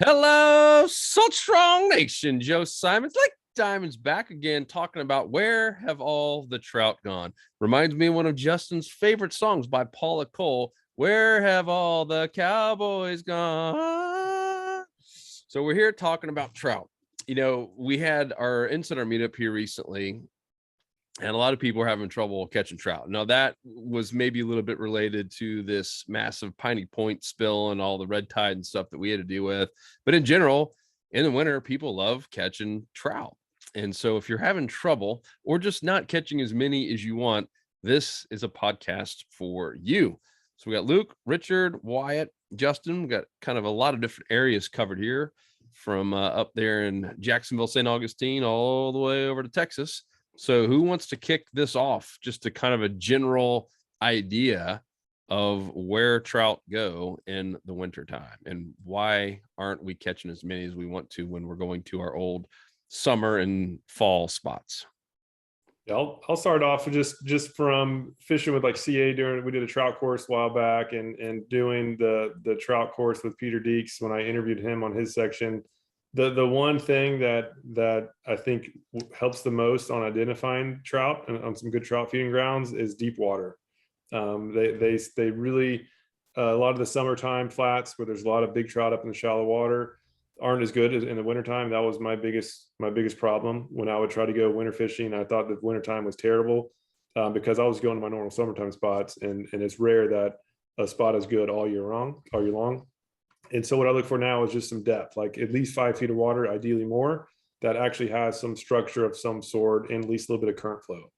Hello, Salt Strong Nation. Joe Simons, like Diamond's back again, talking about where have all the trout gone. Reminds me of one of Justin's favorite songs by Paula Cole. Where have all the cowboys gone? So we're here talking about trout. We had our insider meetup here recently, and a lot of people are having trouble catching trout. Now, that was maybe a little bit related to this massive Piney Point spill and all the red tide and stuff that we had to deal with. But in general, in the winter, people love catching trout. And so if you're having trouble or just not catching as many as you want, this is a podcast for you. So we got Luke, Richard, Wyatt, Justin. We got kind of a lot of different areas covered here, from up there in Jacksonville, St. Augustine, all the way over to Texas. So who wants to kick this off? Just a kind of a general idea of where trout go in the wintertime and why aren't we catching as many as we want to when we're going to our old summer and fall spots? Yeah, I'll start off with just from fishing with like CA we did a trout course a while back and doing the trout course with Peter Deeks when I interviewed him on his section. The one thing that I think helps the most on identifying trout and on some good trout feeding grounds is deep water. They really a lot of the summertime flats where there's a lot of big trout up in the shallow water aren't as good as in the wintertime. That was my biggest problem when I would try to go winter fishing. I thought that wintertime was terrible because I was going to my normal summertime spots, and it's rare that a spot is good all year long. And so what I look for now is just some depth, like at least 5 feet of water, ideally more, that actually has some structure of some sort and at least a little bit of current flow.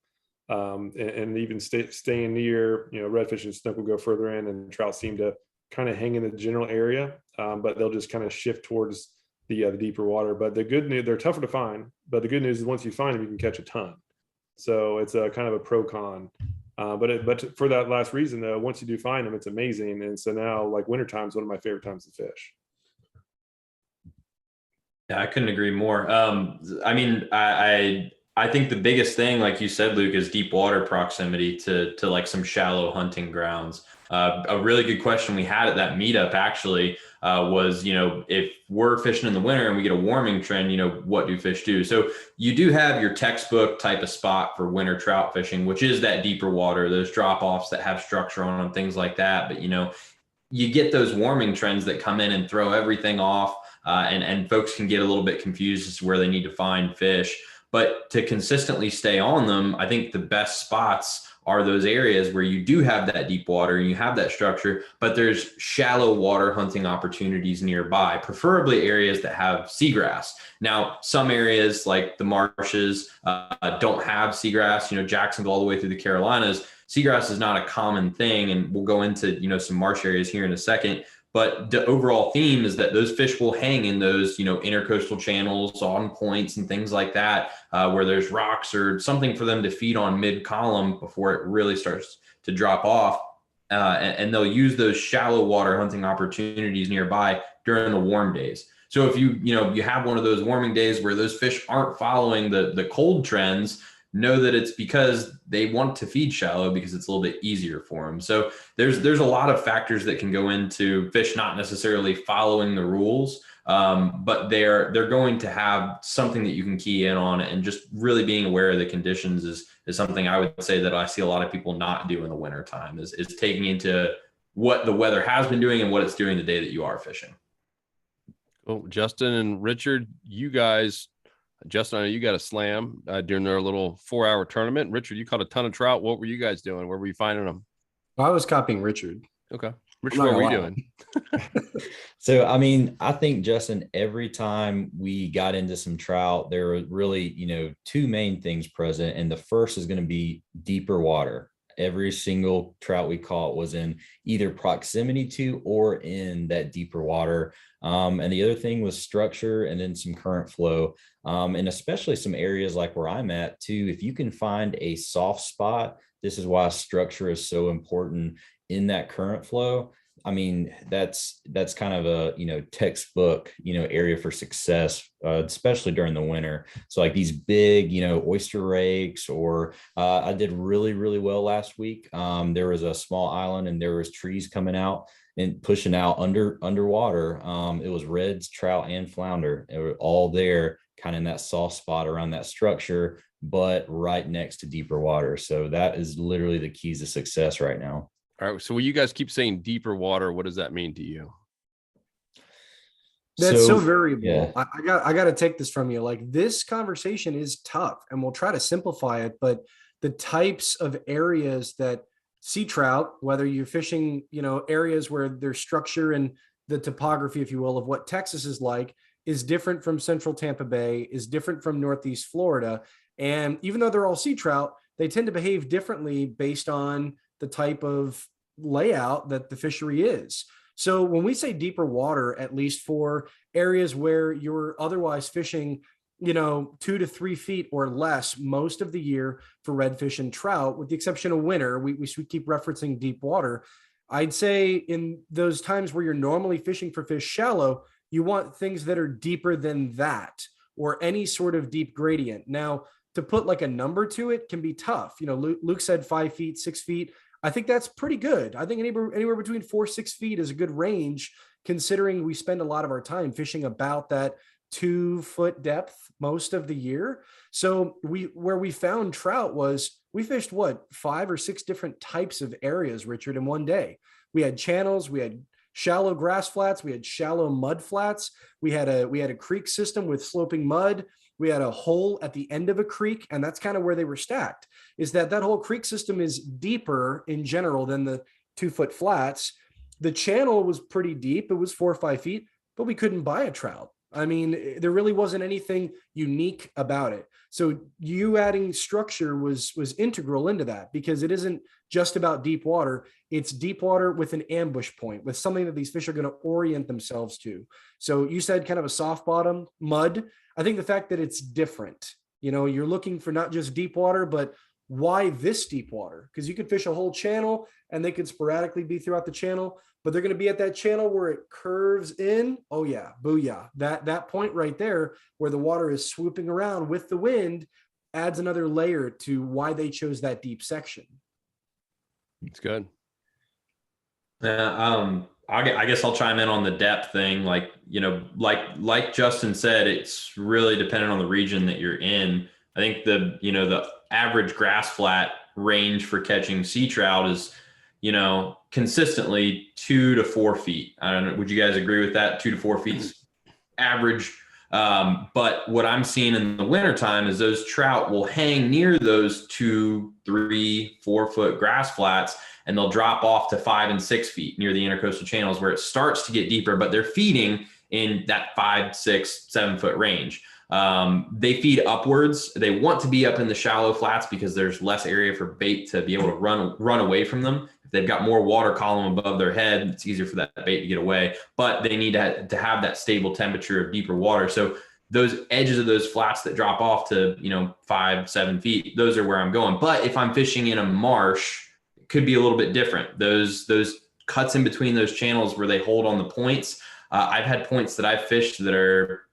And even staying near, redfish and snook will go further in, and trout seem to kind of hang in the general area, but they'll just kind of shift towards the deeper water. But the good news, they're tougher to find, but the good news is once you find them, you can catch a ton. So it's a kind of a pro con. But for that last reason, though, once you do find them, it's amazing. And so now, like, wintertime is one of my favorite times to fish. Yeah, I couldn't agree more. I think the biggest thing, like you said, Luke, is deep water proximity to like some shallow hunting grounds. A really good question we had at that meetup actually was, if we're fishing in the winter and we get a warming trend, what do fish do? So you do have your textbook type of spot for winter trout fishing, which is that deeper water, those drop offs that have structure on them, things like that. But, you get those warming trends that come in and throw everything off, and folks can get a little bit confused as to where they need to find fish. But to consistently stay on them, I think the best spots are those areas where you do have that deep water and you have that structure, but there's shallow water hunting opportunities nearby, preferably areas that have seagrass. Now, some areas like the marshes don't have seagrass, Jacksonville all the way through the Carolinas. Seagrass is not a common thing, and we'll go into, some marsh areas here in a second. But the overall theme is that those fish will hang in those, intercoastal channels, on points and things like that, where there's rocks or something for them to feed on mid-column before it really starts to drop off. And they'll use those shallow water hunting opportunities nearby during the warm days. So if you have one of those warming days where those fish aren't following the cold trends, know that it's because they want to feed shallow because it's a little bit easier for them. So there's a lot of factors that can go into fish not necessarily following the rules, but they're going to have something that you can key in on, and just really being aware of the conditions is something I would say that I see a lot of people not do in the winter time is taking into what the weather has been doing and what it's doing the day that you are fishing. Well, Justin and Richard, Justin, I know you got a slam during their little 4-hour tournament. Richard, you caught a ton of trout. What were you guys doing? Where were you finding them? I was copying Richard. Okay. Richard, what were you doing? So, I think, Justin, every time we got into some trout, there were really, two main things present. And the first is going to be deeper water. Every single trout we caught was in either proximity to or in that deeper water. And the other thing was structure and then some current flow. And especially some areas like where I'm at too, if you can find a soft spot, this is why structure is so important in that current flow. That's kind of a, textbook, area for success, especially during the winter. So like these big, oyster rakes, or I did really, really well last week. There was a small island and there was trees coming out. and pushing out underwater. It was reds, trout, and flounder. They were all there, kind of in that soft spot around that structure, but right next to deeper water. So that is literally the keys to success right now. All right. So when you guys keep saying deeper water, what does that mean to you? That's so variable. Yeah. I got to take this from you. Like, this conversation is tough, and we'll try to simplify it, but the types of areas that sea trout, whether you're fishing, areas where there's structure and the topography, if you will, of what Texas is like, is different from central Tampa Bay, is different from Northeast Florida. And even though they're all sea trout, they tend to behave differently based on the type of layout that the fishery is. So when we say deeper water, at least for areas where you're otherwise fishing, 2 to 3 feet or less most of the year for redfish and trout, with the exception of winter, we keep referencing deep water. I'd say in those times where you're normally fishing for fish shallow, you want things that are deeper than that, or any sort of deep gradient. Now, to put like a number to it can be tough. Luke said 5 feet, 6 feet. I think that's pretty good. I think anywhere between 4, 6 feet is a good range, considering we spend a lot of our time fishing about that 2-foot depth most of the year. So where we found trout was, we fished 5 or 6 different types of areas, Richard, in one day. We had channels, we had shallow grass flats, we had shallow mud flats, we had a creek system with sloping mud. We had a hole at the end of a creek, and that's kind of where they were stacked, is that whole creek system is deeper in general than the 2-foot flats. The channel was pretty deep. It was 4 or 5 feet, but we couldn't buy a trout. I mean, there really wasn't anything unique about it. So you adding structure was integral into that, because it isn't just about deep water. It's deep water with an ambush point, with something that these fish are going to orient themselves to. So you said kind of a soft bottom mud. I think the fact that it's different, you're looking for not just deep water, but why this deep water? Because you could fish a whole channel and they could sporadically be throughout the channel, but they're going to be at that channel where it curves in. Oh yeah, booyah. That point right there where the water is swooping around with the wind adds another layer to why they chose that deep section. It's good. I guess I'll chime in on the depth thing. Like Justin said, it's really dependent on the region that you're in. I think the average grass flat range for catching sea trout is, consistently 2 to 4 feet. I don't know. Would you guys agree with that? 2 to 4 feet average. But what I'm seeing in the wintertime is those trout will hang near those 2, 3, 4 foot grass flats, and they'll drop off to 5 and 6 feet near the intercoastal channels, where it starts to get deeper, but they're feeding in that 5, 6, 7 foot range. They feed upwards. They want to be up in the shallow flats because there's less area for bait to be able to run away from them. If they've got more water column above their head, it's easier for that bait to get away, but they need to have that stable temperature of deeper water. So those edges of those flats that drop off to, 5, 7 feet, those are where I'm going. But if I'm fishing in a marsh, it could be a little bit different. Those cuts in between those channels where they hold on the points. I've had points that I've fished that are,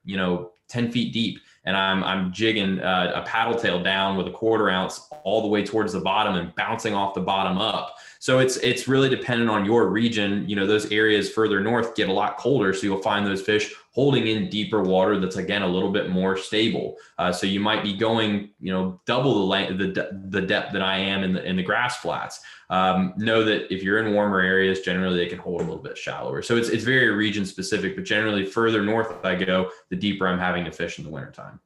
10 feet deep, and I'm jigging a paddle tail down with a 1/4 ounce all the way towards the bottom and bouncing off the bottom up. So it's really dependent on your region. Those areas further north get a lot colder, so you'll find those fish holding in deeper water that's, again, a little bit more stable. So you might be going, double the length, the depth that I am in the grass flats. Know that if you're in warmer areas, generally they can hold a little bit shallower. So it's very region specific, but generally further north I go, the deeper I'm having to fish in the wintertime.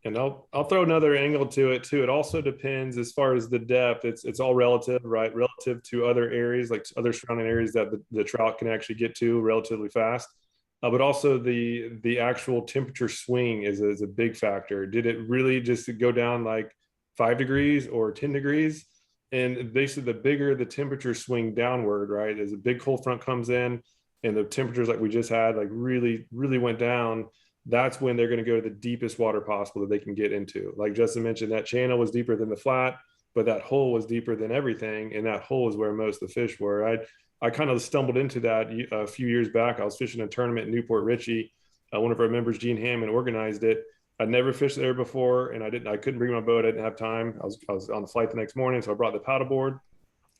And I'll throw another angle to it too. It also depends as far as the depth. It's all relative, right? Relative to other areas, like other surrounding areas that the trout can actually get to relatively fast. But also the actual temperature swing is a big factor. Did it really just go down like 5 degrees or 10 degrees? And basically, the bigger the temperature swing downward, right, as a big cold front comes in and the temperatures like we just had like really, really went down, that's when they're going to go to the deepest water possible that they can get into. Like Justin mentioned, that channel was deeper than the flat, but that hole was deeper than everything. And that hole is where most of the fish were. I kind of stumbled into that a few years back. I was fishing a tournament in Newport Richey. One of our members, Gene Hammond, organized it. I'd never fished there before, and I couldn't bring my boat. I didn't have time. I was on the flight the next morning, so I brought the paddleboard.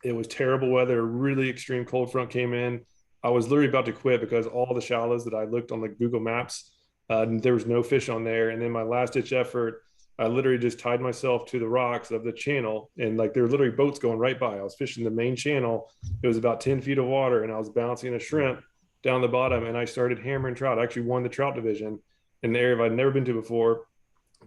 It was terrible weather. A really extreme cold front came in. I was literally about to quit because all the shallows that I looked on the Google Maps, there was no fish on there. And then my last ditch effort, I literally just tied myself to the rocks of the channel, and like there were literally boats going right by. I was fishing the main channel. It was about 10 feet of water, and I was bouncing a shrimp down the bottom, and I started hammering trout. I actually won the trout division in the area I'd never been to before,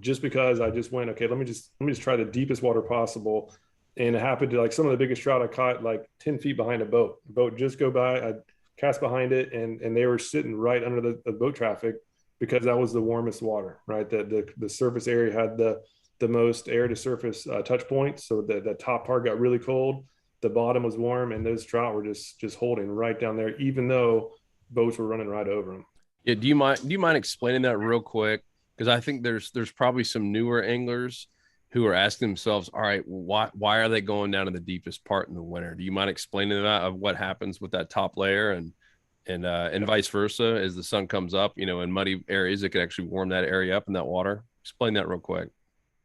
just because I just went, okay, let me just try the deepest water possible. And it happened to, like, some of the biggest trout I caught like 10 feet behind a boat. The boat just go by, I cast behind it, and they were sitting right under the boat traffic, because that was the warmest water, right? The surface area had the most air to surface touch points. So the top part got really cold, the bottom was warm, and those trout were just holding right down there, even though boats were running right over them. Yeah. Do you mind explaining that real quick? Because I think there's probably some newer anglers who are asking themselves, all right, why are they going down to the deepest part in the winter? Do you mind explaining that, of what happens with that top layer, and vice versa, as the sun comes up, in muddy areas, it could actually warm that area up in that water? Explain that real quick.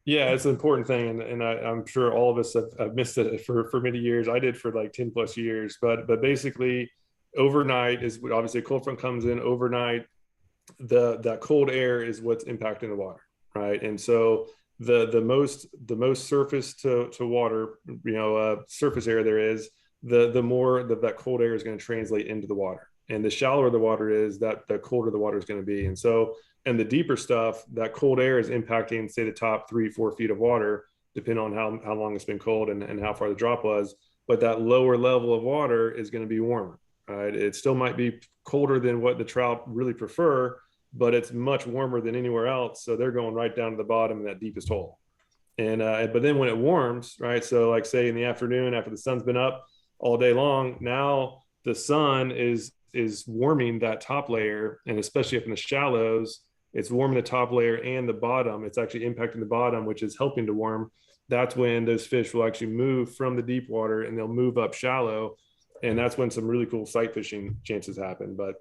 Yeah, it's an important thing, and I'm sure all of us have missed it for many years. I did for like 10 plus years, but basically overnight is obviously a cold front comes in overnight. That cold air is what's impacting the water, right? And so the most surface to water, surface area there is, the more that cold air is going to translate into the water. And the shallower the water is, that the colder the water is going to be. And so, and the deeper stuff, that cold air is impacting, say, the top 3-4 feet of water, depending on how long it's been cold and how far the drop was. But that lower level of water is going to be warmer, right? It still might be colder than what the trout really prefer, but it's much warmer than anywhere else. So they're going right down to the bottom in that deepest hole. And but then when it warms, right? So like, say, in the afternoon, after the sun's been up all day long, now the sun is warming that top layer, and especially up in the shallows, it's warming the top layer and the bottom. It's actually impacting the bottom, which is helping to warm. That's when those fish will actually move from the deep water, and they'll move up shallow, and that's when some really cool sight fishing chances happen. But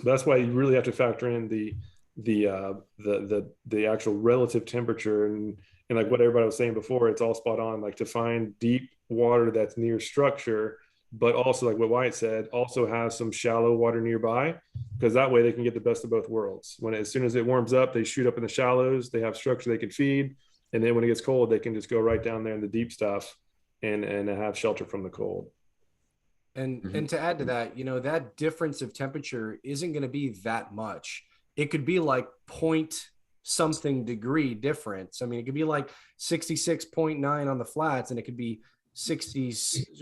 that's why you really have to factor in the actual relative temperature, and like what everybody was saying before, it's all spot on. Like, to find deep water that's near structure, but also, like what Wyatt said, also has some shallow water nearby, because that way they can get the best of both worlds. As soon as it warms up, they shoot up in the shallows, they have structure they can feed, and then when it gets cold, they can just go right down there in the deep stuff and have shelter from the cold. And to add to that, that difference of temperature isn't going to be that much. It could be like point something degree difference. I mean, it could be like 66.9 on the flats, and it could be 60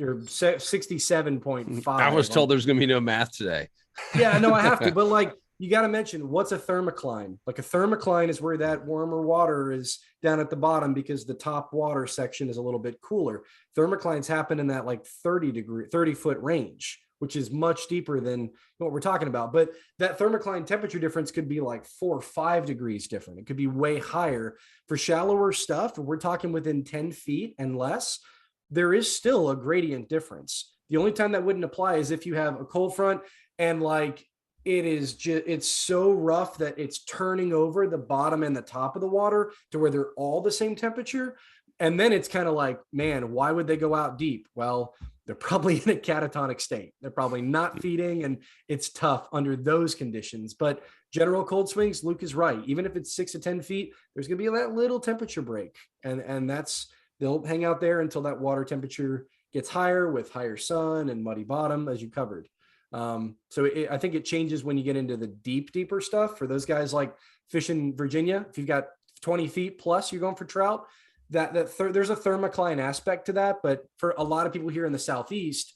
or 67.5. I was told there's going to be no math today. Yeah, no, I have to. But like, you got to mention, what's a thermocline? Like, a thermocline is where that warmer water is down at the bottom, because the top water section is a little bit cooler. Thermoclines happen in that like 30 foot range, which is much deeper than what we're talking about. But that thermocline temperature difference could be like 4 or 5 degrees different. It could be way higher. For shallower stuff, if we're talking within 10 feet and less, there is still a gradient difference. The only time that wouldn't apply is if you have a cold front, and like, it's so rough that it's turning over the bottom and the top of the water to where they're all the same temperature. And then it's kind of like, man, why would they go out deep? Well, they're probably in a catatonic state. They're probably not feeding, and it's tough under those conditions. But general cold swings, Luke is right. Even if it's 6 to 10 feet, there's going to be that little temperature break. And that's, they'll hang out there until that water temperature gets higher, with higher sun and muddy bottom, as you covered. I think it changes when you get into the deeper stuff. For those guys like fishing Virginia, if you've got 20 feet plus, you're going for trout, there's a thermocline aspect to that. But for a lot of people here in the Southeast,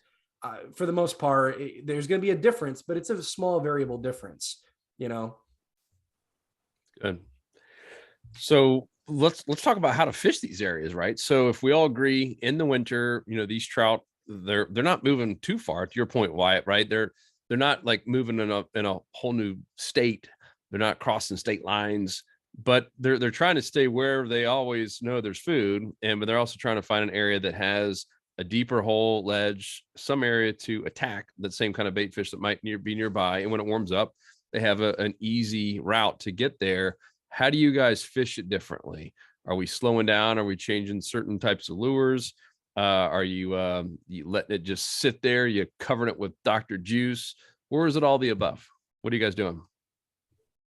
for the most part, there's going to be a difference, but it's a small variable difference, Good. So let's talk about how to fish these areas, right? So if we all agree, in the winter, these trout, they're not moving too far, to your point, Wyatt, right? They're not like moving in a whole new state. They're not crossing state lines, but they're trying to stay where they always know there's food. But they're also trying to find an area that has a deeper hole, ledge, some area to attack that same kind of bait fish that might be nearby. And when it warms up, they have an easy route to get there. How do you guys fish it differently? Are we slowing down? Are we changing certain types of lures? Are you letting it just sit there? You covering it with Dr. Juice? Or is it all the above? What are you guys doing?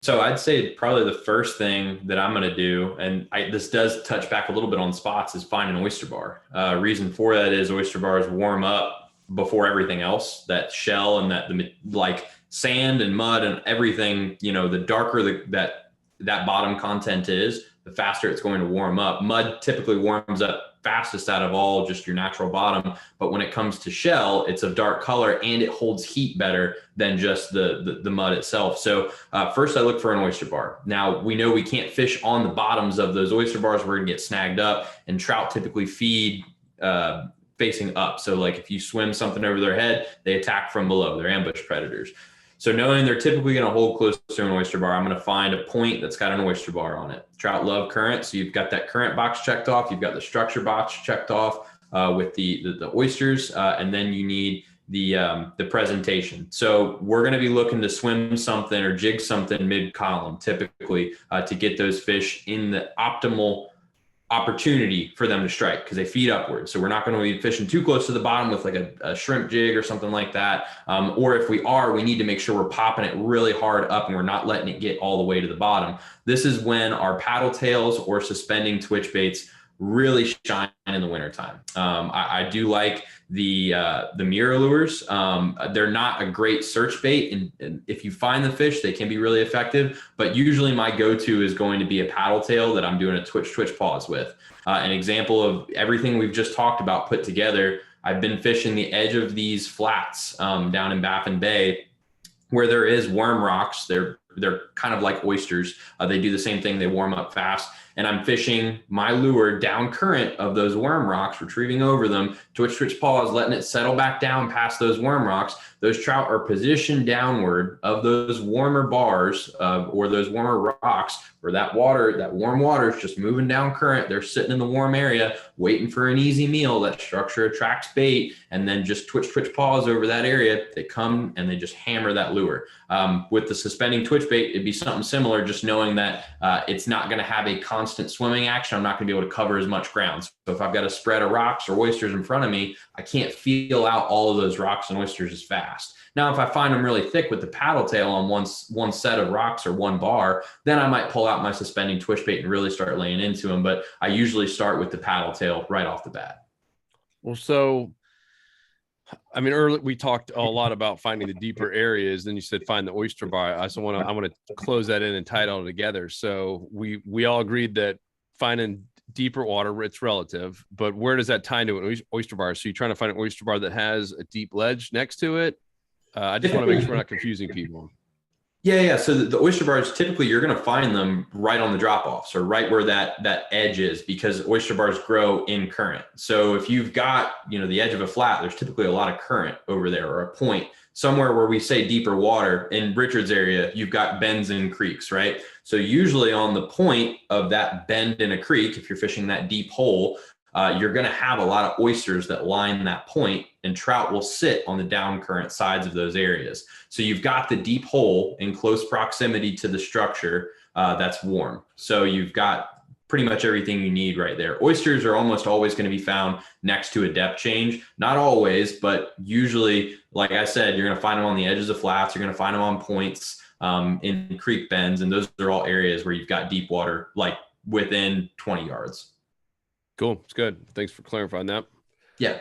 So I'd say probably the first thing that I'm going to do, and this does touch back a little bit on spots, is find an oyster bar. Reason for that is oyster bars warm up before everything else. That shell and like sand and mud and everything, the darker that bottom content is, the faster it's going to warm up. Mud typically warms up fastest out of all just your natural bottom. But when it comes to shell, it's of dark color and it holds heat better than just the mud itself. So first I look for an oyster bar. Now we know we can't fish on the bottoms of those oyster bars. We're gonna get snagged up, and trout typically feed facing up. So like if you swim something over their head, they attack from below. They're ambush predators. So knowing they're typically going to hold close to an oyster bar, I'm going to find a point that's got an oyster bar on it. Trout love current. So you've got that current box checked off. You've got the structure box checked off with the oysters. And then you need the presentation. So we're going to be looking to swim something or jig something mid-column typically to get those fish in the optimal opportunity for them to strike, because they feed upwards. So we're not going to be fishing too close to the bottom with like a shrimp jig or something like that. Or if we are, we need to make sure we're popping it really hard up and we're not letting it get all the way to the bottom. This is when our paddle tails or suspending twitch baits really shine in the wintertime. I do like the mirror lures. They're not a great search bait, and if you find the fish, they can be really effective, but usually my go-to is going to be a paddle tail that I'm doing a twitch pause with. An example of everything we've just talked about put together, I've been fishing the edge of these flats down in Baffin Bay where there is worm rocks. They're kind of like oysters. They do the same thing. They warm up fast. And I'm fishing my lure down current of those worm rocks, retrieving over them, twitch pause, letting it settle back down past those worm rocks. Those trout are positioned downward of those warmer bars or those warmer rocks, where that warm water is just moving down current. They're sitting in the warm area, waiting for an easy meal. That structure attracts bait, and then just twitch pause over that area. They come and they just hammer that lure. With the suspending twitch bait, it'd be something similar, just knowing that it's not going to have a constant swimming action. I'm not going to be able to cover as much ground. So if I've got a spread of rocks or oysters in front of me, I can't feel out all of those rocks and oysters as fast. Now, if I find them really thick with the paddle tail on one set of rocks or one bar, then I might pull out my suspending twitch bait and really start laying into them. But I usually start with the paddle tail right off the bat. Well, so I mean, earlier we talked a lot about finding the deeper areas. Then you said find the oyster bar. I want to close that in and tie it all together. So we all agreed that finding deeper water, it's relative, but where does that tie into an oyster bar? So you're trying to find an oyster bar that has a deep ledge next to it. I just want to make sure we're not confusing people. Yeah. So the oyster bars, typically you're going to find them right on the drop-offs or right where that edge is, because oyster bars grow in current. So if you've got, the edge of a flat, there's typically a lot of current over there, or a point somewhere where we say deeper water. In Richard's area, you've got bends and creeks, right? So usually on the point of that bend in a creek, if you're fishing that deep hole, you're going to have a lot of oysters that line that point, and trout will sit on the down current sides of those areas. So you've got the deep hole in close proximity to the structure that's warm. So you've got pretty much everything you need right there. Oysters are almost always going to be found next to a depth change. Not always, but usually, like I said, you're going to find them on the edges of flats. You're going to find them on points in creek bends. And those are all areas where you've got deep water, like within 20 yards. Cool. It's good. Thanks for clarifying that. Yeah.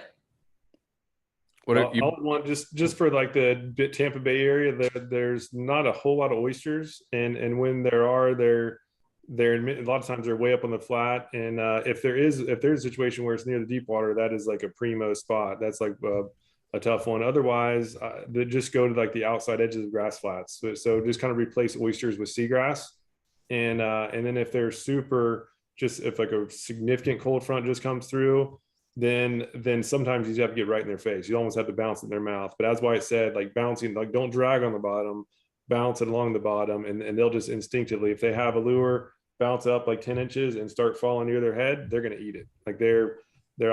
What you want just for like the Tampa Bay area, there's not a whole lot of oysters, and when there are, they're a lot of times they're way up on the flat. And if there's a situation where it's near the deep water, that is like a primo spot. That's like a tough one. Otherwise, they just go to like the outside edges of grass flats. So just kind of replace oysters with seagrass, and then if they're if like a significant cold front just comes through, then sometimes you have to get right in their face. You almost have to bounce in their mouth. But as Wyatt said, like bouncing, like don't drag on the bottom, bounce it along the bottom, and they'll just instinctively, if they have a lure, bounce up like 10 inches and start falling near their head, they're going to eat it. Like they're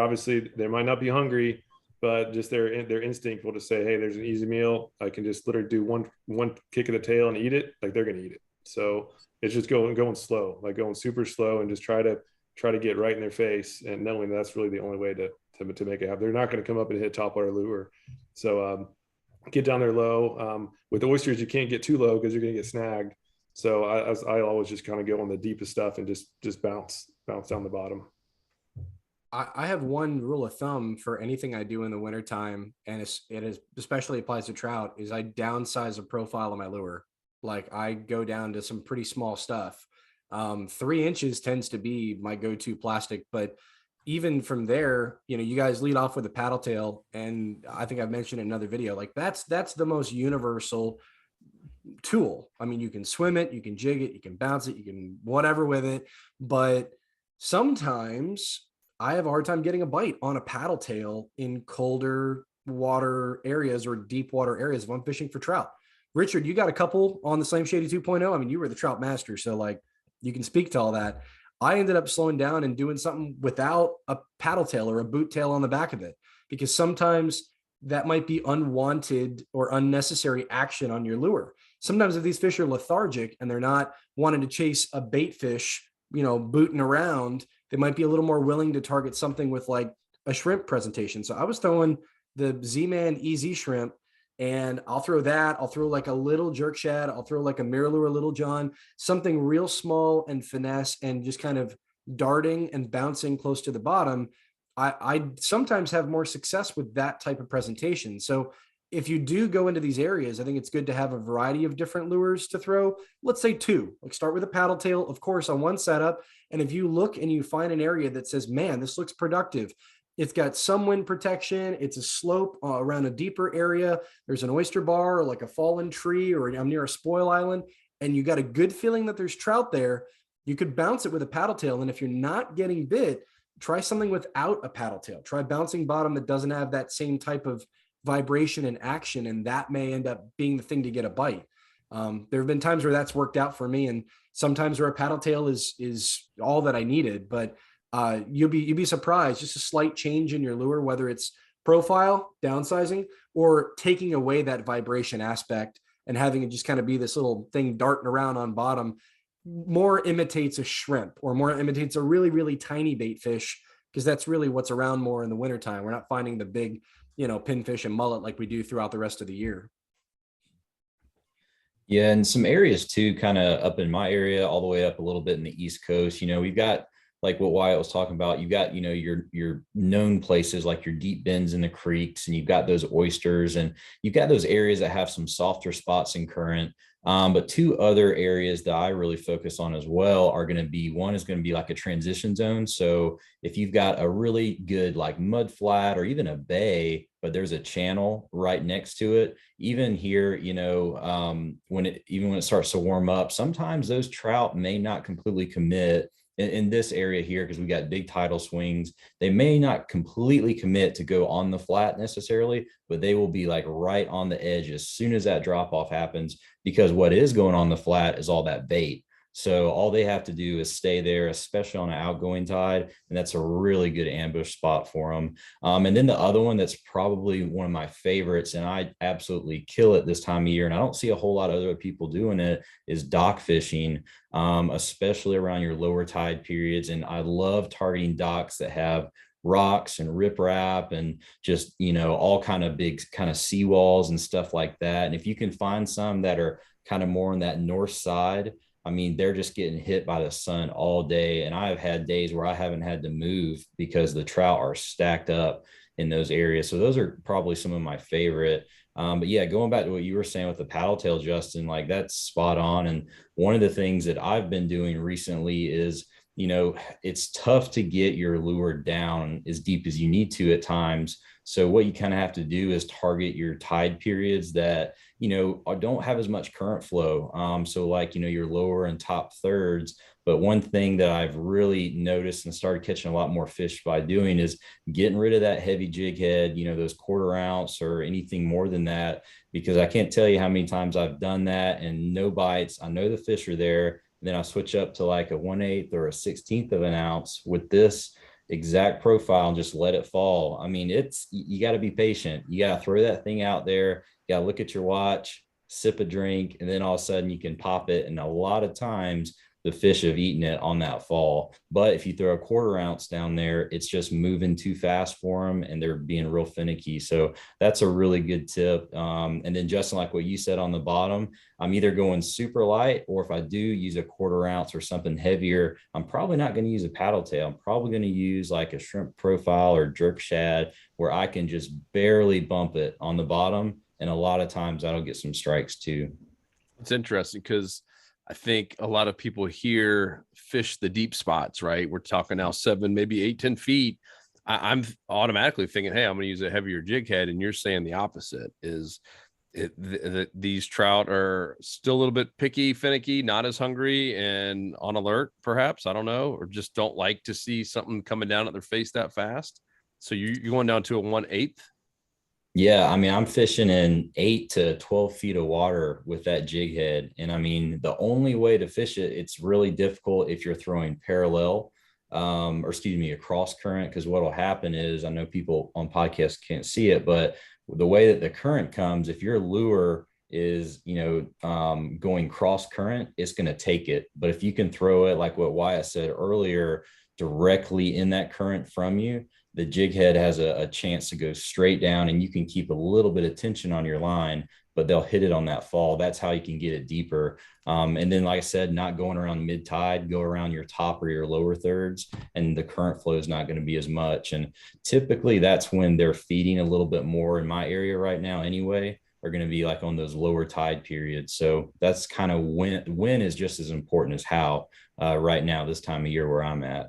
obviously, they might not be hungry, but just their instinct will just say, hey, there's an easy meal. I can just literally do one kick of the tail and eat it. Like they're going to eat it. So it's just going slow, like going super slow, and just try to get right in their face, and knowing that's really the only way to make it happen. They're not going to come up and hit topwater lure. So get down there low. With oysters, you can't get too low because you're going to get snagged. So I always just kind of go on the deepest stuff and just bounce down the bottom. I have one rule of thumb for anything I do in the wintertime, and it is especially applies to trout, is I downsize the profile of my lure. Like I go down to some pretty small stuff. 3 inches tends to be my go-to plastic, but even from there, you guys lead off with a paddle tail, and I think I've mentioned in another video, like that's the most universal tool. I mean, you can swim it, you can jig it, you can bounce it, you can whatever with it, but sometimes I have a hard time getting a bite on a paddle tail in colder water areas or deep water areas if I'm fishing for trout. Richard, you got a couple on the Slam Shady 2.0. I mean, you were the trout master, so like you can speak to all that. I ended up slowing down and doing something without a paddle tail or a boot tail on the back of it, because sometimes that might be unwanted or unnecessary action on your lure. Sometimes if these fish are lethargic and they're not wanting to chase a bait fish, booting around, they might be a little more willing to target something with like a shrimp presentation. So I was throwing the Z-Man EZ shrimp, and I'll throw that. I'll throw like a little jerk shad. I'll throw like a Mirror Little John, something real small and finesse and just kind of darting and bouncing close to the bottom. I sometimes have more success with that type of presentation. So if you do go into these areas, I think it's good to have a variety of different lures to throw. Let's say 2, like start with a paddle tail, of course, on one setup. And if you look and you find an area that says, man, this looks productive, it's got some wind protection, it's a slope around a deeper area, there's an oyster bar or like a fallen tree, or I'm near a spoil island, and you got a good feeling that there's trout there, you could bounce it with a paddle tail. And if you're not getting bit, try something without a paddle tail. Try bouncing bottom that doesn't have that same type of vibration and action, and that may end up being the thing to get a bite. There have been times where that's worked out for me, and sometimes where a paddle tail is all that I needed. But you'll be surprised, just a slight change in your lure, whether it's profile, downsizing, or taking away that vibration aspect and having it just kind of be this little thing darting around on bottom, more imitates a shrimp or more imitates a really, really tiny bait fish, because that's really what's around more in the wintertime. We're not finding the big, pinfish and mullet like we do throughout the rest of the year. Yeah, and some areas too, kind of up in my area, all the way up a little bit in the East Coast. We've got, like what Wyatt was talking about, you got, your known places like your deep bends in the creeks, and you've got those oysters, and you've got those areas that have some softer spots in current. But 2 other areas that I really focus on as well are going to be, one is going to be like a transition zone. So if you've got a really good like mud flat or even a bay, but there's a channel right next to it, even here, when it starts to warm up, sometimes those trout may not completely commit in this area here, because we got big tidal swings. They may not completely commit to go on the flat necessarily, but they will be like right on the edge as soon as that drop off happens, because what is going on the flat is all that bait. So all they have to do is stay there, especially on an outgoing tide, and that's a really good ambush spot for them. And then the other one that's probably one of my favorites, and I absolutely kill it this time of year, and I don't see a whole lot of other people doing it, is dock fishing, especially around your lower tide periods. And I love targeting docks that have rocks and riprap and just, all kind of big kind of seawalls and stuff like that. And if you can find some that are kind of more on that north side, I mean, they're just getting hit by the sun all day. And I've had days where I haven't had to move because the trout are stacked up in those areas. So those are probably some of my favorite. But yeah, going back to what you were saying with the paddle tail, Justin, like that's spot on. And one of the things that I've been doing recently is, it's tough to get your lure down as deep as you need to at times. So what you kind of have to do is target your tide periods that, don't have as much current flow. So like, your lower and top thirds. But one thing that I've really noticed and started catching a lot more fish by doing is getting rid of that heavy jig head, those 1/4 ounce or anything more than that, because I can't tell you how many times I've done that and no bites. I know the fish are there. And then I switch up to like a 1/8 or a 1/16 of an ounce with this exact profile and just let it fall. I mean, you got to be patient. You got to throw that thing out there. You got to look at your watch, sip a drink, and then all of a sudden you can pop it. And a lot of times the fish have eaten it on that fall. But if you throw a 1/4 ounce down there, it's just moving too fast for them and they're being real finicky. So that's a really good tip. And then Justin, like what you said on the bottom, I'm either going super light, or if I do use a 1/4 ounce or something heavier, I'm probably not going to use a paddle tail. I'm probably going to use like a shrimp profile or jerk shad, where I can just barely bump it on the bottom. And a lot of times that'll get some strikes too. It's interesting because I think a lot of people here fish the deep spots, right? We're talking now 7, maybe 8, 10 feet. I'm automatically thinking, hey, I'm going to use a heavier jig head. And you're saying the opposite. Is these trout are still a little bit picky, finicky, not as hungry and on alert, perhaps, I don't know, or just don't like to see something coming down at their face that fast. So you're going down to a 1/8. Yeah, I mean, I'm fishing in 8 to 12 feet of water with that jig head. And I mean, the only way to fish it, it's really difficult if you're throwing parallel, or excuse me, a cross current. Because what will happen is, I know people on podcasts can't see it, but the way that the current comes, if your lure is, going cross current, it's going to take it. But if you can throw it, like what Wyatt said earlier, directly in that current from you, the jig head has a chance to go straight down, and you can keep a little bit of tension on your line, but they'll hit it on that fall. That's how you can get it deeper. And then, like I said, not going around mid tide, go around your top or your lower thirds, and the current flow is not going to be as much. And typically that's when they're feeding a little bit more in my area right now anyway, are going to be like on those lower tide periods. So that's kind of when is just as important as how right now, this time of year where I'm at.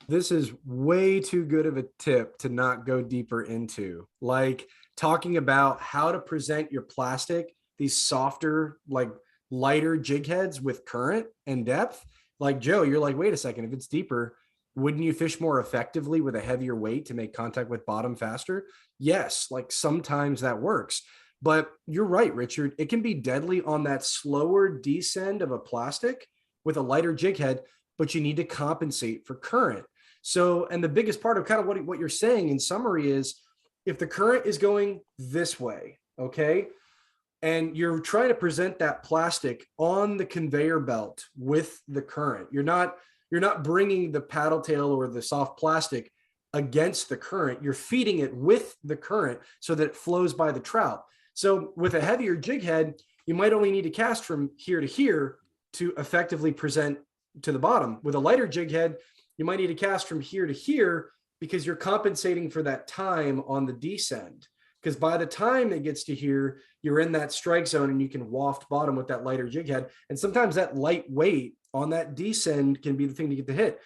This is way too good of a tip to not go deeper into, like talking about how to present your plastic, these softer, like lighter jig heads with current and depth. Like Joe, you're like, wait a second, if it's deeper, wouldn't you fish more effectively with a heavier weight to make contact with bottom faster? Yes, like sometimes that works. But you're right, Richard. It can be deadly on that slower descend of a plastic with a lighter jig head, but you need to compensate for current. So, and the biggest part of kind of what you're saying in summary is, if the current is going this way, okay, and you're trying to present that plastic on the conveyor belt with the current, you're not bringing the paddle tail or the soft plastic against the current. You're feeding it with the current so that it flows by the trout. So with a heavier jig head, you might only need to cast from here to here to effectively present to the bottom. With a lighter jig head, you might need to cast from here to here because you're compensating for that time on the descend. Because by the time it gets to here, you're in that strike zone and you can waft bottom with that lighter jig head. And sometimes that light weight on that descend can be the thing to get the hit.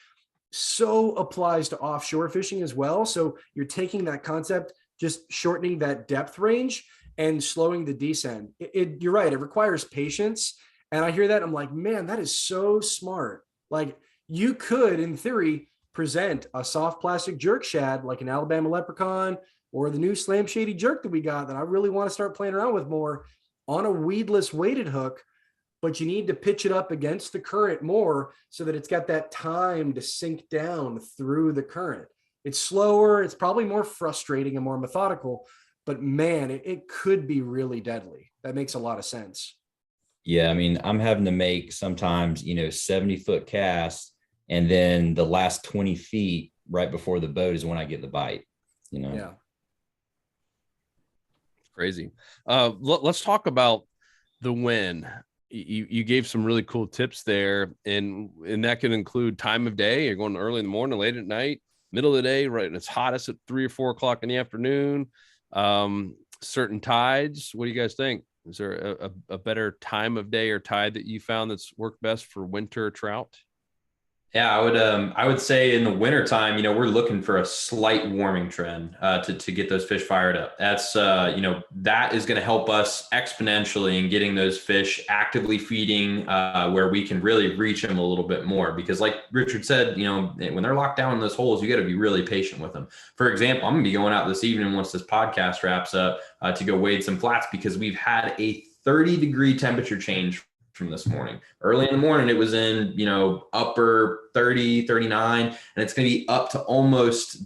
So applies to offshore fishing as well. So you're taking that concept, just shortening that depth range and slowing the descend. You're right. It requires patience. And I hear that. I'm like, man, that is so smart. Like, you could, in theory, present a soft plastic jerk shad like an Alabama leprechaun or the new Slam Shady jerk that we got that I really want to start playing around with more on a weedless weighted hook, but you need to pitch it up against the current more so that it's got that time to sink down through the current. It's slower. It's probably more frustrating and more methodical, but man, it could be really deadly. That makes a lot of sense. Yeah, I mean, I'm having to make sometimes, 70-foot casts, and then the last 20 feet right before the boat is when I get the bite, Yeah. Crazy. Let's talk about the wind. You gave some really cool tips there, and that can include time of day. You're going early in the morning, late at night, middle of the day, right? And it's hottest at 3 or 4 o'clock in the afternoon. Certain tides. What do you guys think? Is there a better time of day or tide that you found that's worked best for winter trout? Yeah, I would say in the wintertime, we're looking for a slight warming trend to get those fish fired up. That's, that is going to help us exponentially in getting those fish actively feeding where we can really reach them a little bit more. Because like Richard said, when they're locked down in those holes, you got to be really patient with them. For example, I'm going to be going out this evening once this podcast wraps up to go wade some flats because we've had a 30-degree temperature change from this morning. Early in the morning, it was in, upper 30, 39, and it's going to be up to almost,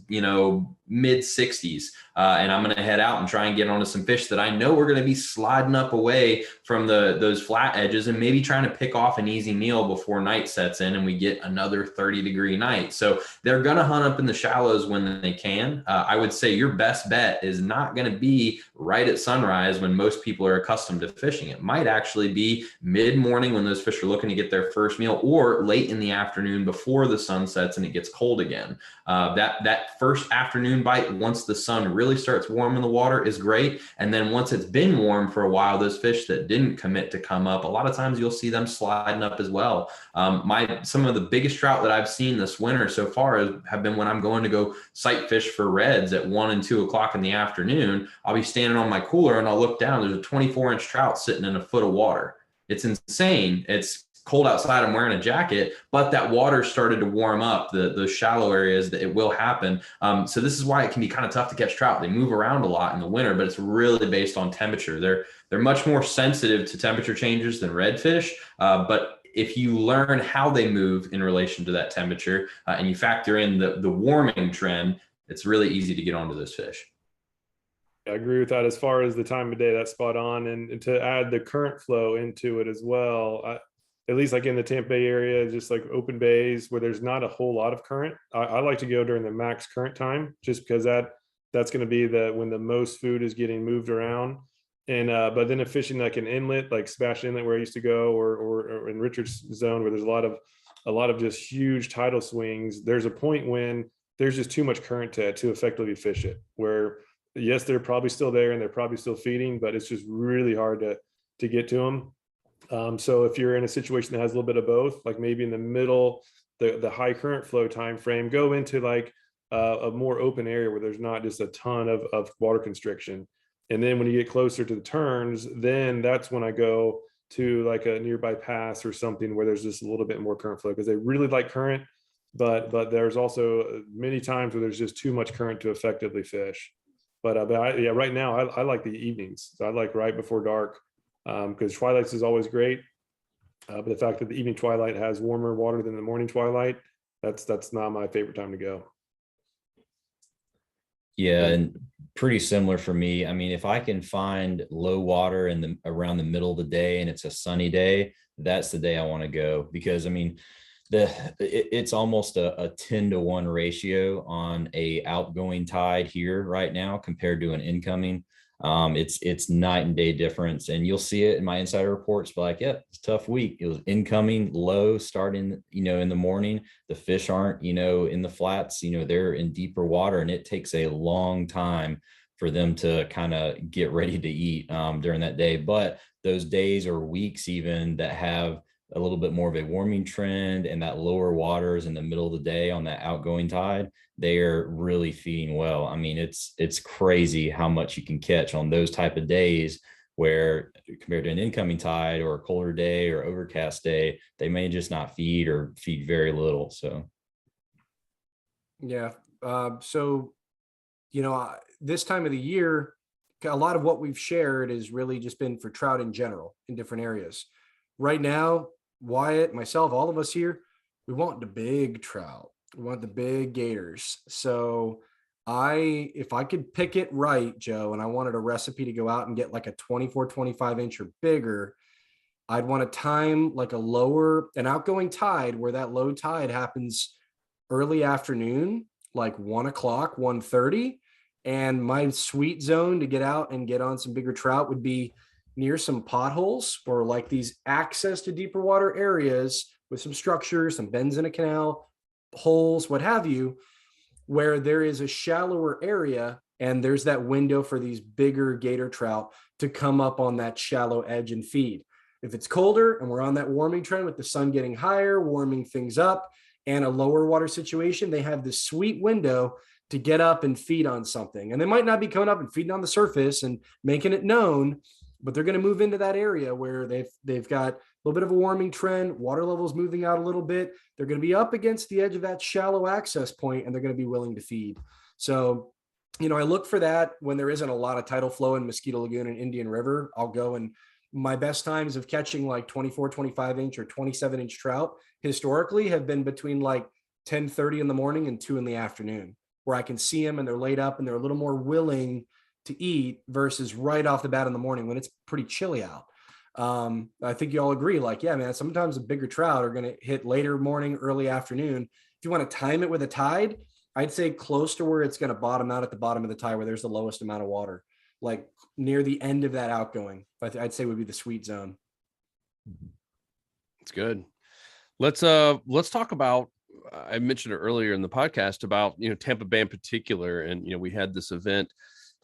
mid 60s. And I'm going to head out and try and get onto some fish that I know we're going to be sliding up away from those flat edges and maybe trying to pick off an easy meal before night sets in and we get another 30-degree night. So they're going to hunt up in the shallows when they can. I would say your best bet is not going to be right at sunrise when most people are accustomed to fishing. It might actually be mid-morning when those fish are looking to get their first meal, or late in the afternoon before the sun sets and it gets cold again. That first afternoon bite, once the sun really starts warming the water, is great. And then once it's been warm for a while, those fish that didn't commit to come up, a lot of times you'll see them sliding up as well. Some of the biggest trout that I've seen this winter so far have been when I'm going to go sight fish for reds at 1 and 2 o'clock in the afternoon. I'll be standing on my cooler and I'll look down. There's a 24-inch trout sitting in a foot of water. It's insane. It's cold outside. I'm wearing a jacket, but that water started to warm up the shallow areas that it will happen. So this is why it can be kind of tough to catch trout. They move around a lot in the winter, but it's really based on temperature. They're much more sensitive to temperature changes than redfish. But if you learn how they move in relation to that temperature and you factor in the warming trend, it's really easy to get onto those fish. I agree with that. As far as the time of day, that's spot on. And to add the current flow into it as well, at least like in the Tampa Bay area, just like open bays where there's not a whole lot of current. I like to go during the max current time, just because that's going to be when the most food is getting moved around. And but then if fishing like an inlet, like Sebastian Inlet where I used to go, or in Richard's zone where there's a lot of just huge tidal swings, there's a point when there's just too much current to effectively fish it, where yes, they're probably still there and they're probably still feeding, but it's just really hard to get to them. So if you're in a situation that has a little bit of both, like maybe in the middle, the high current flow time frame, go into like a more open area where there's not just a ton of water constriction. And then when you get closer to the turns, then that's when I go to like a nearby pass or something where there's just a little bit more current flow, because they really like current, but there's also many times where there's just too much current to effectively fish. But right now I like the evenings. So I like right before dark, because twilights is always great. But the fact that the evening twilight has warmer water than the morning twilight, that's not my favorite time to go. Yeah, and pretty similar for me. I mean, if I can find low water around the middle of the day and it's a sunny day, that's the day I want to go, because I mean, it's almost a 10-to-1 ratio on a outgoing tide here right now compared to an incoming. It's night and day difference, and you'll see it in my insider reports. But like, yeah, it's a tough week. It was incoming low starting, in the morning. The fish aren't, in the flats. They're in deeper water, and it takes a long time for them to kind of get ready to eat during that day. But those days or weeks even that have a little bit more of a warming trend and that lower waters in the middle of the day on that outgoing tide, they are really feeding well. I mean, it's crazy how much you can catch on those type of days, where compared to an incoming tide or a colder day or overcast day, they may just not feed or feed very little. So Yeah. So, this time of the year, a lot of what we've shared has really just been for trout in general in different areas. Right now, Wyatt, myself, all of us here, we want the big trout. We want the big gators. So if I could pick it right, Joe, and I wanted a recipe to go out and get like a 24, 25 inch or bigger, I'd want to time like an outgoing tide where that low tide happens early afternoon, like 1 o'clock, 1:30. And my sweet zone to get out and get on some bigger trout would be near some potholes or like these access to deeper water areas with some structures, some bends in a canal, holes, what have you, where there is a shallower area and there's that window for these bigger gator trout to come up on that shallow edge and feed. If it's colder and we're on that warming trend with the sun getting higher, warming things up, and a lower water situation, they have this sweet window to get up and feed on something. And they might not be coming up and feeding on the surface and making it known, but they're going to move into that area where they've got a little bit of a warming trend, water levels moving out a little bit. They're going to be up against the edge of that shallow access point, and they're going to be willing to feed. So, I look for that when there isn't a lot of tidal flow in Mosquito Lagoon and Indian River. I'll go and my best times of catching like 24, 25 inch or 27 inch trout historically have been between like 10:30 in the morning and 2 in the afternoon, where I can see them and they're laid up and they're a little more willing to eat versus right off the bat in the morning when it's pretty chilly out. I think you all agree, like, yeah, man, sometimes the bigger trout are going to hit later morning, early afternoon. If you want to time it with a tide, I'd say close to where it's going to bottom out at the bottom of the tide, where there's the lowest amount of water, like near the end of that outgoing. I'd say would be the sweet zone. It's good. Let's talk about, I mentioned it earlier in the podcast about, Tampa Bay in particular. And, we had this event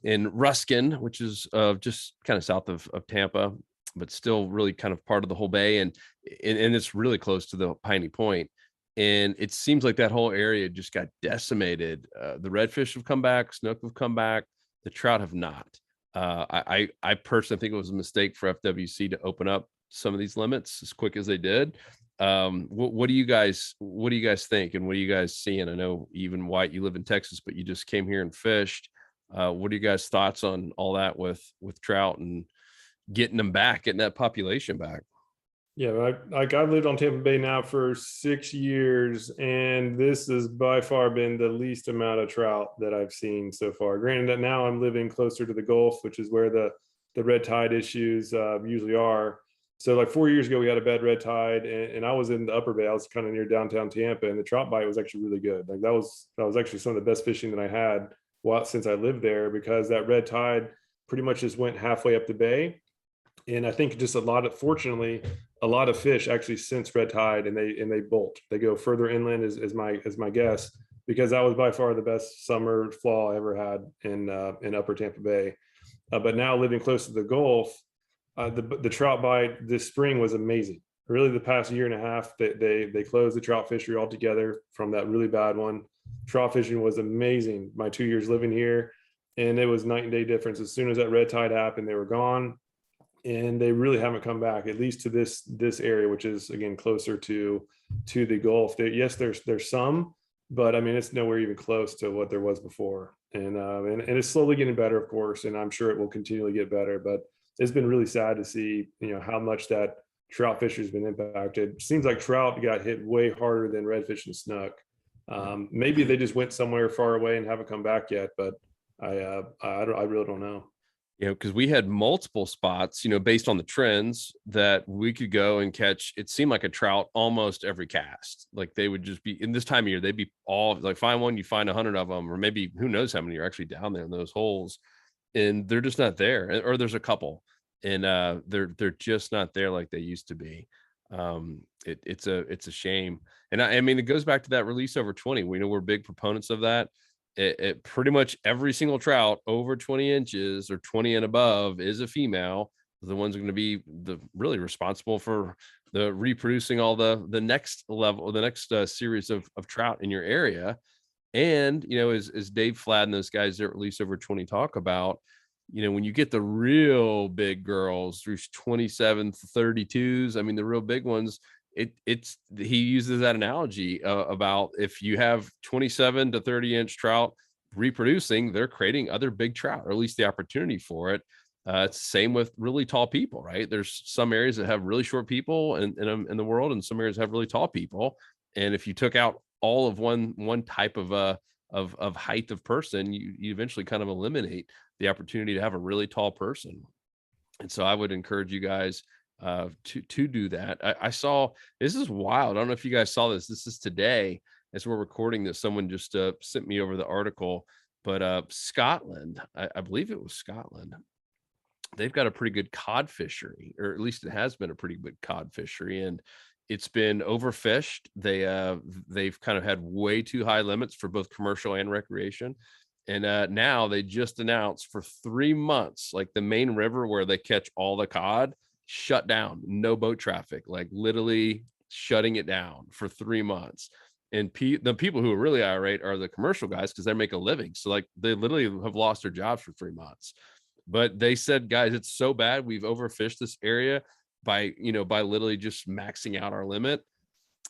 in Ruskin, which is just kind of south of Tampa, but still really kind of part of the whole bay. And it's really close to the Piney Point. And it seems like that whole area just got decimated. The redfish have come back, snook have come back, the trout have not. I personally think it was a mistake for FWC to open up some of these limits as quick as they did. What do you guys think, and what are you guys seeing? I know even White, you live in Texas, but you just came here and fished. What are you guys' thoughts on all that with trout and getting them back, getting that population back? Yeah, I've lived on Tampa Bay now for 6 years, and this has by far been the least amount of trout that I've seen so far. Granted that now I'm living closer to the Gulf, which is where the red tide issues usually are. So like 4 years ago, we had a bad red tide, and I was in the upper bay. I was kind of near downtown Tampa, and the trout bite was actually really good. Like that was actually some of the best fishing that I had since I lived there, because that red tide pretty much just went halfway up the bay. And I think just fortunately, a lot of fish actually sense red tide, and they bolt. They go further inland is my guess, because that was by far the best summer fall I ever had in upper Tampa Bay. But now living close to the Gulf, the trout bite this spring was amazing. Really, the past year and a half, they closed the trout fishery altogether from that really bad one. Trout fishing was amazing my 2 years living here, and it was night and day difference. As soon as that red tide happened, they were gone, and they really haven't come back, at least to this area, which is again closer to the Gulf. Yes, there's some, but I mean it's nowhere even close to what there was before, and it's slowly getting better, of course, and I'm sure it will continually get better. But it's been really sad to see, how much that trout fishery has been impacted. It seems like trout got hit way harder than redfish and snook. Maybe they just went somewhere far away and haven't come back yet, but I really don't know. Because we had multiple spots, based on the trends that we could go and catch. It seemed like a trout almost every cast. Like they would just be in this time of year, they'd be all like, find one, you find 100 of them, or maybe who knows how many are actually down there in those holes, and they're just not there. Or there's a couple, and they're just not there like they used to be. It's a shame. And I mean, it goes back to that release over 20. We know we're big proponents of that. It pretty much every single trout over 20 inches or 20 and above is a female. The ones are going to be really responsible for the reproducing all the next level, the next series of trout in your area. And, as Dave Fladd and those guys that release over 20 talk about, when you get the real big girls through 27 32s, I mean, the real big ones, he uses that analogy about if you have 27 to 30 inch trout reproducing, they're creating other big trout, or at least the opportunity for it. It's the same with really tall people, right? There's some areas that have really short people in the world, and some areas have really tall people. And if you took out all of one type of height of person, you eventually kind of eliminate the opportunity to have a really tall person. And so I would encourage you guys to do that. I saw, this is wild. I don't know if you guys saw this. This is today as we're recording this. Someone just sent me over the article, but Scotland, I believe it was Scotland. They've got a pretty good cod fishery, or at least it has been a pretty good cod fishery, and it's been overfished. They've kind of had way too high limits for both commercial and recreation. And now they just announced for 3 months, like the main river where they catch all the cod, shut down, no boat traffic, like literally shutting it down for 3 months. And the people who are really irate are the commercial guys, because they make a living. So like they literally have lost their jobs for 3 months. But they said, guys, it's so bad. We've overfished this area by literally just maxing out our limit,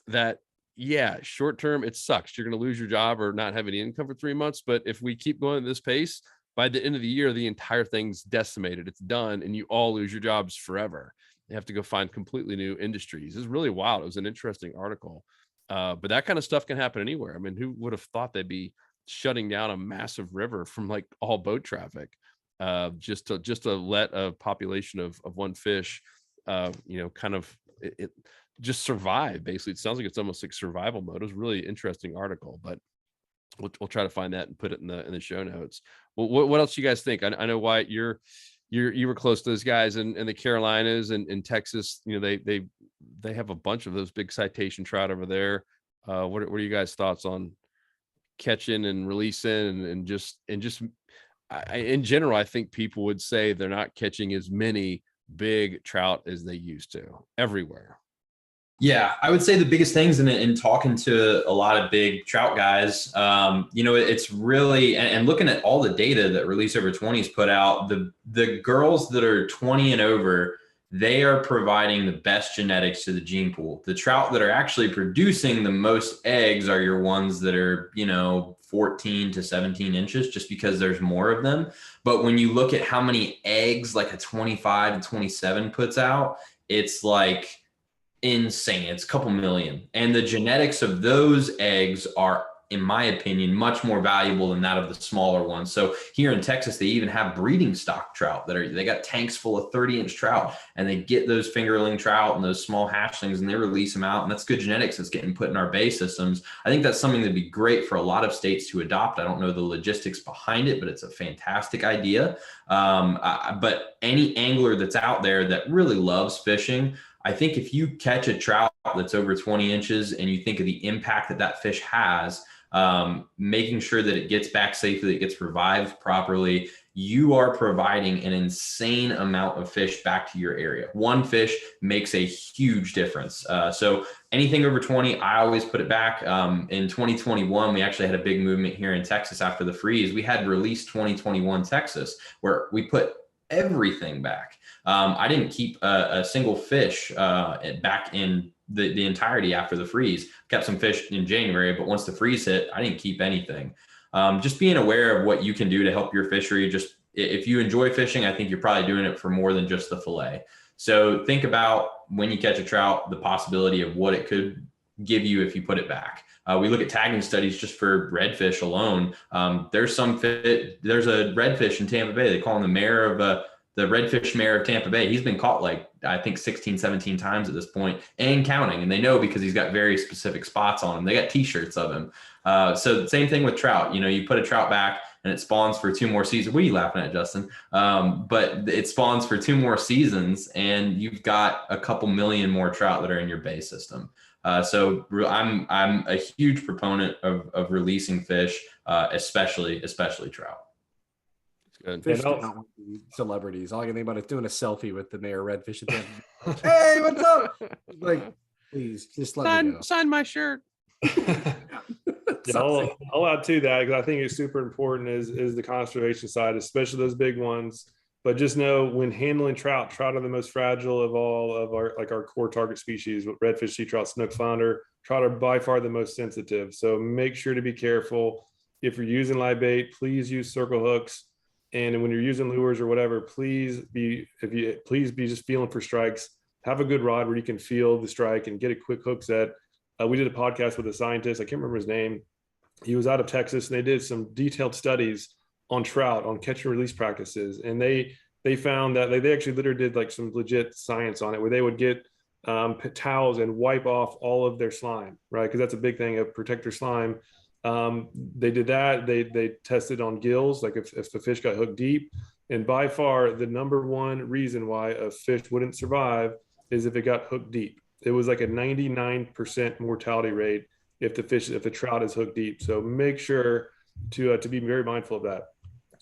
that yeah, short term, it sucks. You're going to lose your job or not have any income for 3 months. But if we keep going at this pace, by the end of the year, the entire thing's decimated. It's done, and you all lose your jobs forever. You have to go find completely new industries. It's really wild. It was an interesting article. But that kind of stuff can happen anywhere. I mean, who would have thought they'd be shutting down a massive river from like all boat traffic, just to let a population of one fish, kind of it just survive. Basically, it sounds like it's almost like survival mode. It was a really interesting article, but we'll try to find that and put it in the show notes. Well, what else do you guys think? I know Wyatt, you were close to those guys in the Carolinas and in Texas. They have a bunch of those big citation trout over there. What are you guys' thoughts on catching and releasing and just in general? I think people would say they're not catching as many big trout as they used to everywhere. Yeah, I would say the biggest things in talking to a lot of big trout guys, it's really, and looking at all the data that Release Over 20's put out, the girls that are 20 and over, they are providing the best genetics to the gene pool. The trout that are actually producing the most eggs are your ones that are, 14 to 17 inches, just because there's more of them. But when you look at how many eggs like a 25 to 27 puts out, it's like insane. It's a couple million. And the genetics of those eggs are, in my opinion, much more valuable than that of the smaller ones. So here in Texas, they even have breeding stock trout they got tanks full of 30-inch trout, and they get those fingerling trout and those small hatchlings and they release them out. And that's good genetics that's getting put in our bay systems. I think that's something that'd be great for a lot of states to adopt. I don't know the logistics behind it, but it's a fantastic idea. But any angler that's out there that really loves fishing, I think if you catch a trout that's over 20 inches and you think of the impact that fish has, making sure that it gets back safely, it gets revived properly, you are providing an insane amount of fish back to your area. One fish makes a huge difference. So anything over 20, I always put it back. In 2021, we actually had a big movement here in Texas after the freeze. We had Release 2021 Texas, where we put everything back. I didn't keep a single fish back in the entirety after the freeze. Kept some fish in January, but once the freeze hit, I didn't keep anything. Just being aware of what you can do to help your fishery. Just if you enjoy fishing, I think you're probably doing it for more than just the fillet. So think about when you catch a trout, the possibility of what it could give you if you put it back. We look at tagging studies just for redfish alone. There's a redfish in Tampa Bay. They call him the mayor of the redfish mayor of Tampa Bay. He's been caught I think 16, 17 times at this point and counting. And they know because he's got very specific spots on him. They got t-shirts of him. So the same thing with trout. You put a trout back and it spawns for 2 more seasons. What are you laughing at, Justin? But it spawns for 2 more seasons and you've got a couple million more trout that are in your bay system. So I'm a huge proponent of releasing fish, especially trout. Good. Fish do not want to be celebrities. All I can think about is doing a selfie with the mayor redfish at the end. Hey, what's up? Like, please just let me go. Sign my shirt. I'll add to that because I think it's super important is the conservation side, especially those big ones. But just know when handling trout are the most fragile of all of our core target species, redfish, sea trout, snook, flounder. Trout are by far the most sensitive. So make sure to be careful. If you're using live bait, please use circle hooks. And when you're using lures or whatever, please be just feeling for strikes. Have a good rod where you can feel the strike and get a quick hook set. We did a podcast with a scientist. I can't remember his name. He was out of Texas and they did some detailed studies on trout, on catch and release practices. And they found that they actually literally did some legit science on it where they would get towels and wipe off all of their slime, right? Because that's a big thing of protect their slime. They did that. They tested on gills, like if the fish got hooked deep. And by far, the number one reason why a fish wouldn't survive is if it got hooked deep. It was like a 99% mortality rate if the trout is hooked deep. So make sure to be very mindful of that.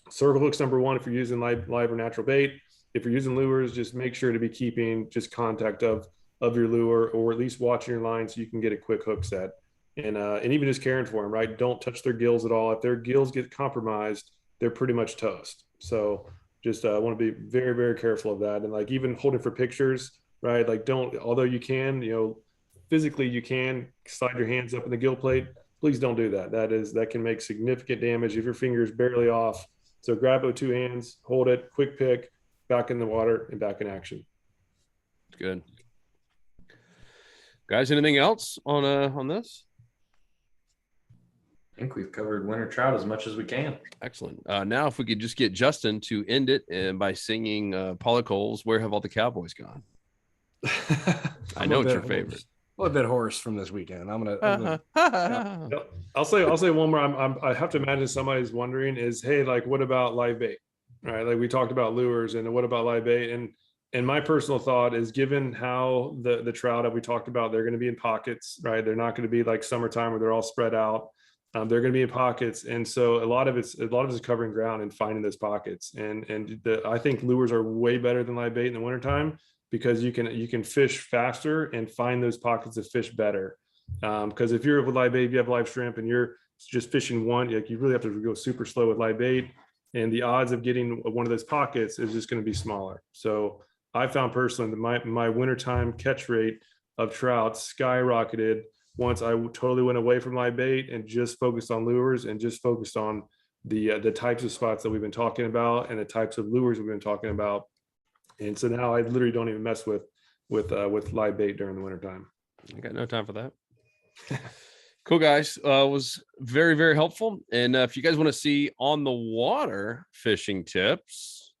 Circle hooks number one if you're using live or natural bait. If you're using lures, just make sure to be keeping just contact of your lure, or at least watching your line so you can get a quick hook set. And even just caring for them, right? Don't touch their gills at all. If their gills get compromised, they're pretty much toast. So just want to be very, very careful of that. And even holding for pictures, right? Although you can, physically you can slide your hands up in the gill plate. Please don't do that. That can make significant damage. If your finger is barely off, So grab it with 2 hands, hold it, quick pick, back in the water and back in action. Good. Guys, anything else on this? I think we've covered winter trout as much as we can. Excellent. Now, if we could just get Justin to end it and by singing Paula Cole's "Where Have All the Cowboys Gone?" I know it's your favorite. A little bit hoarse from this weekend. I'll say one more. I have to imagine somebody's wondering is, hey, like, what about live bait? Right? Like we talked about lures, and what about live bait? And my personal thought is, given how the trout that we talked about, they're going to be in pockets, right? They're not going to be like summertime where they're all spread out. They're going to be in pockets, and so a lot of it's covering ground and finding those pockets. I think lures are way better than live bait in the wintertime, because you can fish faster and find those pockets of fish better. Because if you're with live bait, if you have live shrimp and you're just fishing one, like, you really have to go super slow with live bait, and the odds of getting one of those pockets is just going to be smaller. So I found personally that my wintertime catch rate of trout skyrocketed once I totally went away from live bait and just focused on lures and just focused on the types of spots that we've been talking about and the types of lures we've been talking about. And so now I literally don't even mess with live bait during the wintertime. I got no time for that. Cool, guys. Was very, very helpful. And if you guys want to see on the water fishing tips,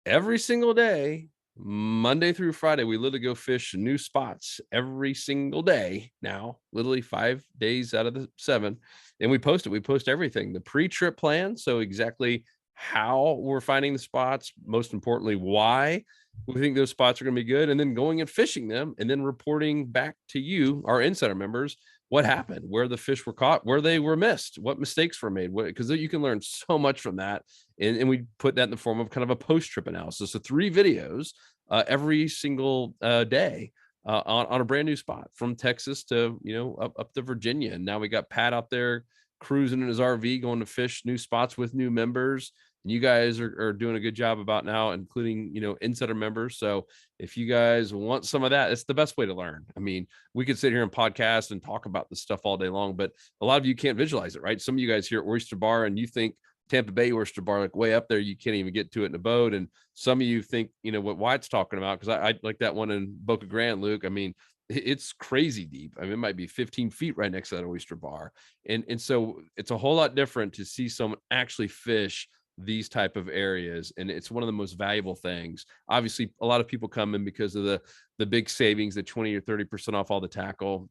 every single day, Monday through Friday, we literally go fish new spots every single day now, literally 5 days out of the 7. And we post it. We post everything, the pre-trip plan. So exactly how we're finding the spots, most importantly, why we think those spots are going to be good, and then going and fishing them and then reporting back to you, our insider members, what happened, where the fish were caught, where they were missed, what mistakes were made, because you can learn so much from that. And we put that in the form of kind of a post-trip analysis. So 3 videos every single day on a brand new spot, from Texas to, up to Virginia. And now we got Pat out there cruising in his RV, going to fish new spots with new members. And you guys are doing a good job about now, including, insider members. So if you guys want some of that, it's the best way to learn. I mean, we could sit here and podcast and talk about this stuff all day long, but a lot of you can't visualize it, right? Some of you guys here at Oyster Bar, and you think Tampa Bay Oyster Bar, like way up there, you can't even get to it in a boat. And some of you think, what Wyatt's talking about, because I like that one in Boca Grande, Luke. I mean, it's crazy deep. I mean, it might be 15 feet right next to that Oyster Bar. And so it's a whole lot different to see someone actually fish these type of areas, and it's one of the most valuable things. Obviously, a lot of people come in because of the big savings, the 20 or 30% off all the tackle.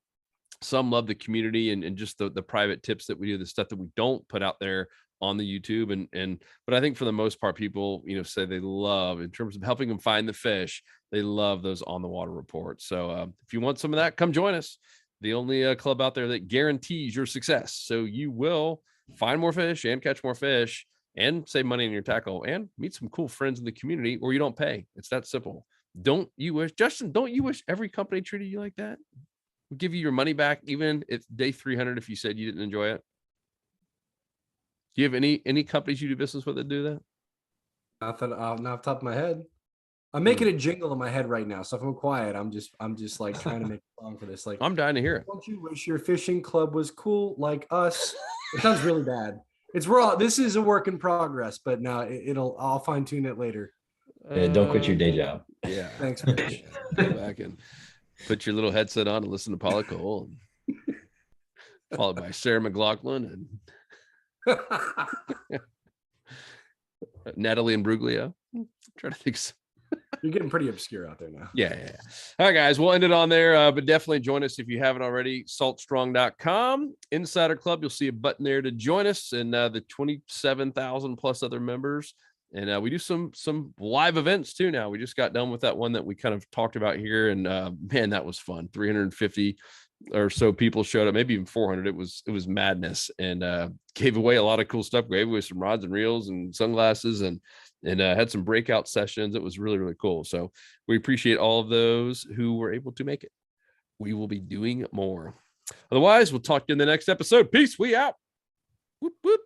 Some love the community and just the private tips that we do, the stuff that we don't put out there on the YouTube. But I think for the most part, people, say they love, in terms of helping them find the fish, they love those on the water reports. So if you want some of that, come join us. The only club out there that guarantees your success. So you will find more fish and catch more fish and save money in your tackle and meet some cool friends in the community, or you don't pay. It's that simple. Don't you wish every company treated you like that? We'll give you your money back, even if day 300, if you said you didn't enjoy it. Do you have any companies you do business with that do that? Nothing, not off the top of my head. I'm making a jingle in my head right now. So if I'm quiet, I'm just like trying to make a song for this. Like, I'm dying to hear it. Don't you wish your fishing club was cool like us? It sounds really bad. It's raw. This is a work in progress, but now I'll fine tune it later. Don't quit your day job. Yeah. Thanks, Mitch. Go back and put your little headset on and listen to Paula Cole, followed by Sarah McLaughlin and Natalie and Bruglia. I'm trying to think. You're getting pretty obscure out there now. Yeah. All right, guys, we'll end it on there, but definitely join us if you haven't already. saltstrong.com Insider Club. You'll see a button there to join us, and the 27,000 plus other members. And we do some live events too now. We just got done with that one that we kind of talked about here, and man, that was fun. 350 or so people showed up, maybe even 400. It was madness, and gave away a lot of cool stuff. Gave away some rods and reels and sunglasses, and had some breakout sessions. It was really, really cool. So we appreciate all of those who were able to make it. We will be doing more. Otherwise, we'll talk to you in the next episode. Peace. We out. Whoop, whoop.